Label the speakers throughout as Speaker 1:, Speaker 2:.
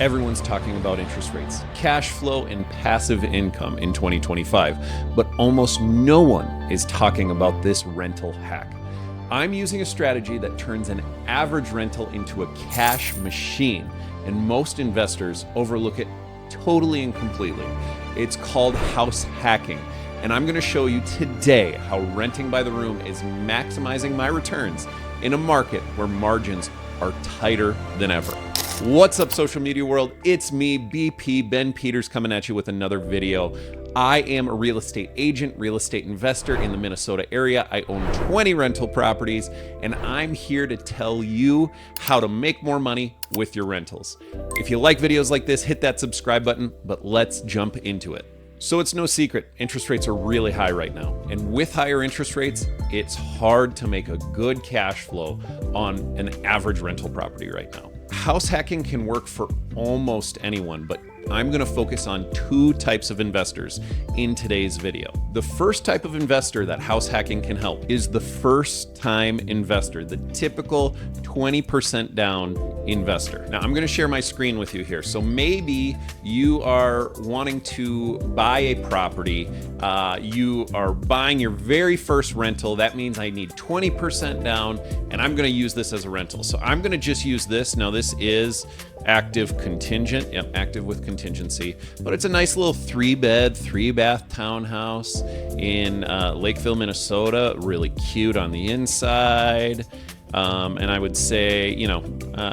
Speaker 1: Everyone's talking about interest rates, cash flow, and passive income in 2025, but almost no one is talking about this rental hack. I'm using a strategy that turns an average rental into a cash machine, and most investors overlook it totally and completely. It's called house hacking, and I'm going to show you today how renting by the room is maximizing my returns in a market where margins are tighter than ever. What's up, social media world? It's me, BP, Ben Peters, coming at you with another video. I am a real estate agent, real estate investor in the Minnesota area. I own 20 rental properties, and I'm here to tell you how to make more money with your rentals. If you like videos like this, hit that subscribe button, but let's jump into it. So it's no secret, interest rates are really high right now. And with higher interest rates, it's hard to make a good cash flow on an average rental property right now. House hacking can work for almost anyone, but I'm going to focus on two types of investors in today's video. The first type of investor that house hacking can help is the first-time investor, the typical 20% down investor. Now, I'm going to share my screen with you here. So maybe you are wanting to buy a property. You are buying your very first rental. That means I need 20% down, and I'm going to use this as a rental. So I'm going to just use this. Now, this is active contingent. Yep, active with contingency, but it's a nice little 3-bed, 3-bath townhouse in Lakeville, Minnesota. Really cute on the inside. And I would say,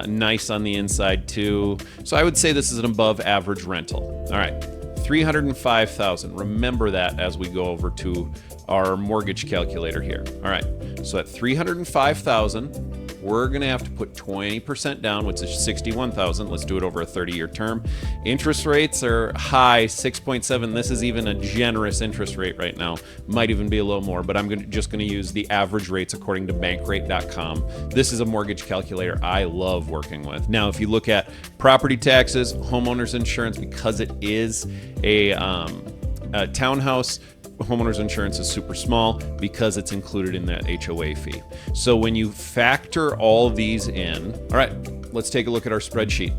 Speaker 1: nice on the inside too. So I would say this is an above average rental. All right, $305,000. Remember that as we go over to our mortgage calculator here. All right, so at $305,000, we're going to have to put 20% down, which is $61,000. Let's do it over a 30-year term. Interest rates are high, 6.7. This is even a generous interest rate right now. Might even be a little more, but I'm just going to use the average rates according to bankrate.com. This is a mortgage calculator I love working with. Now, if you look at property taxes, homeowners insurance, because it is a townhouse, homeowners insurance is super small because it's included in that HOA fee. So when you factor all these in, all right, let's take a look at our spreadsheet.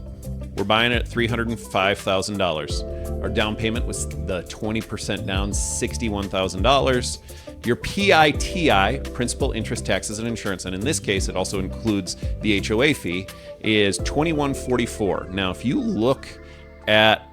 Speaker 1: We're buying it at $305,000. Our down payment was the 20% down, $61,000. Your PITI, principal, interest, taxes, and insurance, and in this case, it also includes the HOA fee, is $2,144. Now, if you look at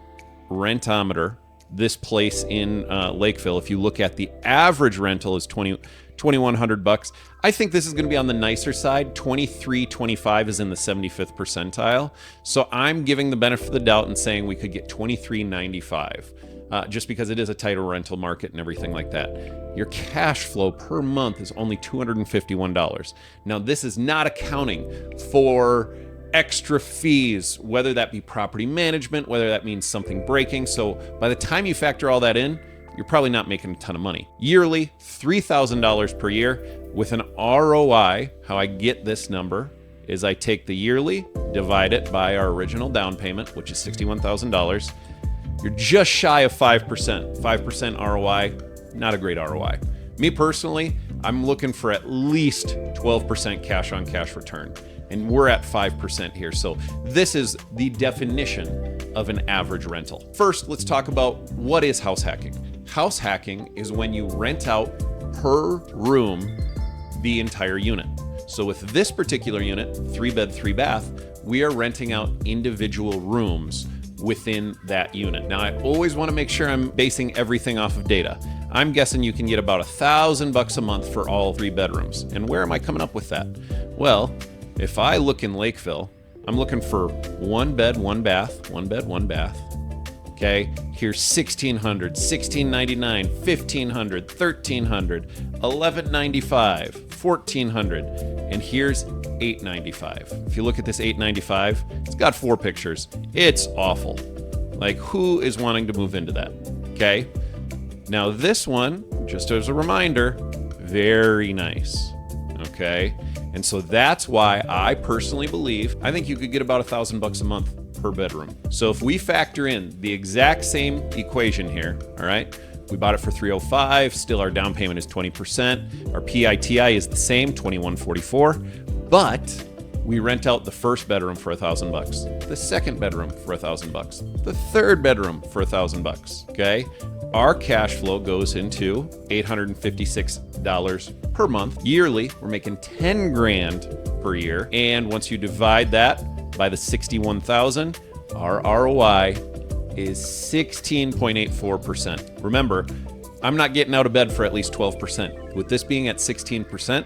Speaker 1: Rentometer, this place in Lakeville, if you look at the average rental is $2,100. I think this is going to be on the nicer side. $2,325 is in the 75th percentile. So I'm giving the benefit of the doubt and saying we could get $2,395, just because it is a tighter rental market and everything like that. Your cash flow per month is only $251. Now, this is not accounting for extra fees, whether that be property management, whether that means something breaking. So by the time you factor all that in, you're probably not making a ton of money. Yearly, $3,000 per year with an ROI. How I get this number is I take the yearly, divide it by our original down payment, which is $61,000. You're just shy of 5%. 5% ROI, not a great ROI. Me personally, I'm looking for at least 12% cash on cash return. And we're at 5% here. So this is the definition of an average rental. First, let's talk about what is house hacking. House hacking is when you rent out per room the entire unit. So with this particular unit, 3-bed, 3-bath, we are renting out individual rooms within that unit. Now, I always want to make sure I'm basing everything off of data. I'm guessing you can get about $1,000 a month for all 3 bedrooms. And where am I coming up with that? Well, if I look in Lakeville, I'm looking for 1 bed, 1 bath, 1 bed, 1 bath. Okay, here's $1,600, $1,699, $1,500, $1,300, $1,195, $1,400, and here's $895. If you look at this $895, it's got 4 pictures. It's awful. Like, who is wanting to move into that? Okay, now this one, just as a reminder, very nice. Okay. And so that's why I personally believe, I think you could get about $1,000 a month per bedroom. So if we factor in the exact same equation here, all right, we bought it for $305, still our down payment is 20%. Our PITI is the same, $2,144, but We rent out the first bedroom for $1,000, the second bedroom for $1,000, the third bedroom for $1,000. Okay, our cash flow goes into $856 per month. Yearly, we're making 10 grand per year. And once you divide that by the 61,000, our ROI is 16.84%. Remember, I'm not getting out of bed for at least 12%. With this being at 16%,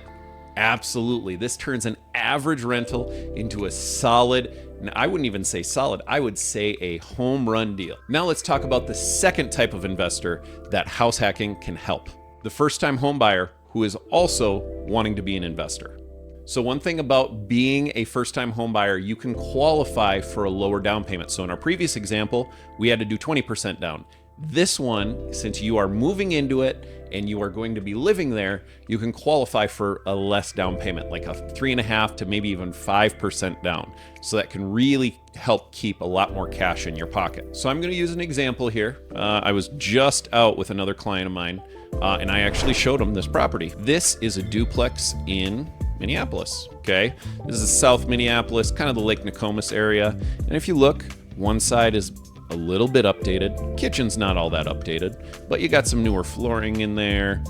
Speaker 1: absolutely, this turns an average rental into a solid, I wouldn't even say solid, I would say a home run deal. Now let's talk about the second type of investor that house hacking can help. The first-time home buyer who is also wanting to be an investor. So one thing about being a first-time home buyer, you can qualify for a lower down payment. So in our previous example, we had to do 20% down. This one, since you are moving into it and you are going to be living there, you can qualify for a less down payment, like a 3.5% to maybe even 5% down. So that can really help keep a lot more cash in your pocket. So I'm going to use an example here. I was just out with another client of mine, and I actually showed him this property. This is a duplex in Minneapolis. Okay, this is South Minneapolis, kind of the Lake Nokomis area. And if you look, one side is a little bit updated. Kitchen's not all that updated, but you got some newer flooring in there,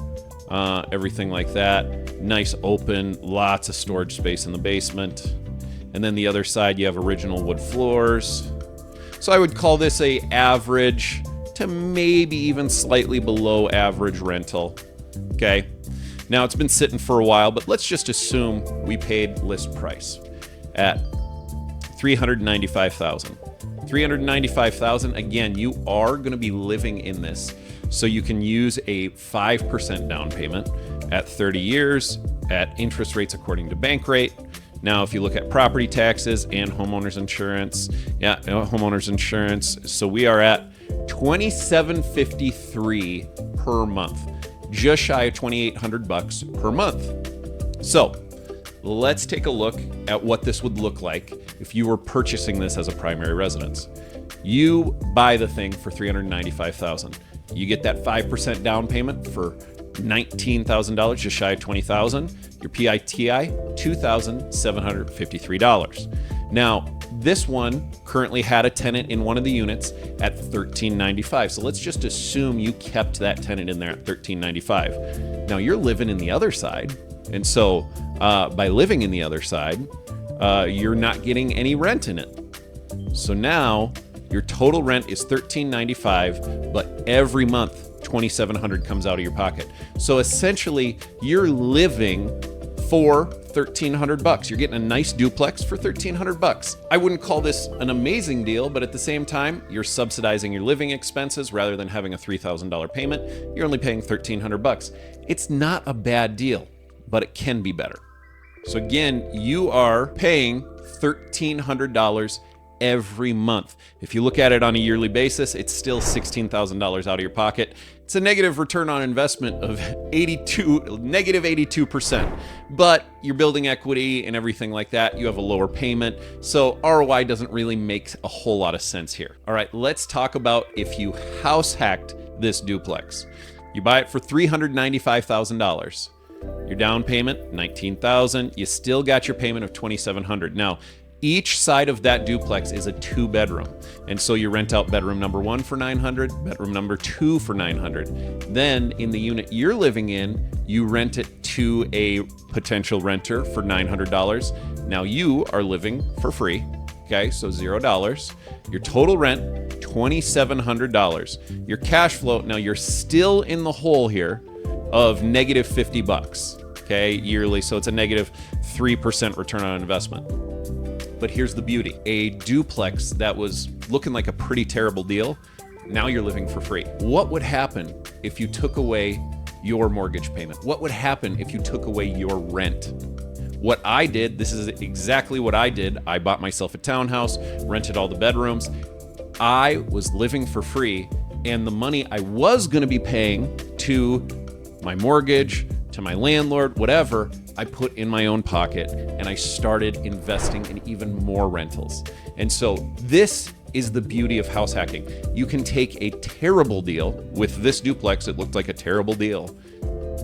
Speaker 1: everything like that. Nice open, lots of storage space in the basement. And then the other side, you have original wood floors. So I would call this a average to maybe even slightly below average rental. Okay. Now it's been sitting for a while, but let's just assume we paid list price at $395,000. $395,000. Again, you are going to be living in this, so you can use a 5% down payment at 30 years at interest rates according to bank rate. Now, if you look at property taxes and homeowners insurance, homeowners insurance, so we are at $2,753 per month, just shy of $2,800 per month. So let's take a look at what this would look like if you were purchasing this as a primary residence. You buy the thing for $395,000. You get that 5% down payment for $19,000, just shy of $20,000. Your PITI, $2,753. Now, this one currently had a tenant in one of the units at $1,395. So let's just assume you kept that tenant in there at $1,395. Now you're living in the other side. And so by living in the other side, you're not getting any rent in it. So now your total rent is $1,395, but every month $2,700 comes out of your pocket. So essentially you're living for $1,300. You're getting a nice duplex for $1,300. I wouldn't call this an amazing deal, but at the same time, you're subsidizing your living expenses rather than having a $3,000 payment. You're only paying $1,300. It's not a bad deal, but it can be better. So again, you are paying $1,300 every month. If you look at it on a yearly basis, it's still $16,000 out of your pocket. It's a negative return on investment of negative 82%, but you're building equity and everything like that. You have a lower payment. So ROI doesn't really make a whole lot of sense here. All right, let's talk about if you house hacked this duplex. You buy it for $395,000. Your down payment, $19,000. You still got your payment of $2,700. Now, each side of that duplex is a 2-bedroom. And so you rent out bedroom number 1 for $900, bedroom number 2 for $900. Then in the unit you're living in, you rent it to a potential renter for $900. Now you are living for free. Okay, so $0. Your total rent, $2,700. Your cash flow, now you're still in the hole here of negative $50, okay, yearly. So it's a negative 3% return on investment. But here's the beauty. A duplex that was looking like a pretty terrible deal, now you're living for free. What would happen if you took away your mortgage payment? What would happen if you took away your rent? What I did, this is exactly what I did. I bought myself a townhouse, rented all the bedrooms. I was living for free, and the money I was going to be paying to my mortgage, to my landlord, whatever, I put in my own pocket, and I started investing in even more rentals. And so this is the beauty of house hacking. You can take a terrible deal with this duplex, it looked like a terrible deal,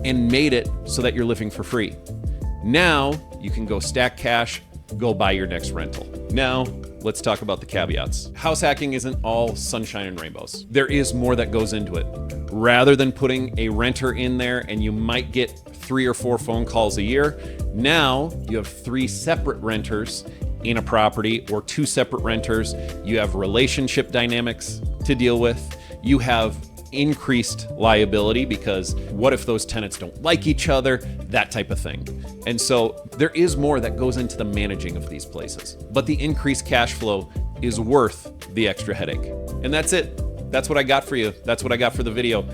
Speaker 1: and made it so that you're living for free. Now you can go stack cash, go buy your next rental. Now, let's talk about the caveats. House hacking isn't all sunshine and rainbows. There is more that goes into it. Rather than putting a renter in there and you might get 3 or 4 phone calls a year, now you have 3 separate renters in a property or 2 separate renters. You have relationship dynamics to deal with. You have increased liability because what if those tenants don't like each other, that type of thing. And so there is more that goes into the managing of these places, but the increased cash flow is worth the extra headache. And that's it. That's what I got for you. That's what I got for the video.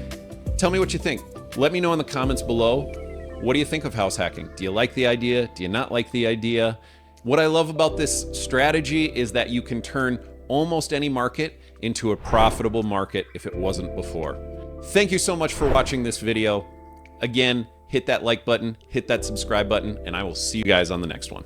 Speaker 1: Tell me what you think. Let me know in the comments below. What do you think of house hacking? Do you like the idea? Do you not like the idea? What I love about this strategy is that you can turn almost any market into a profitable market if it wasn't before. Thank you so much for watching this video. Again, hit that like button, hit that subscribe button, and I will see you guys on the next one.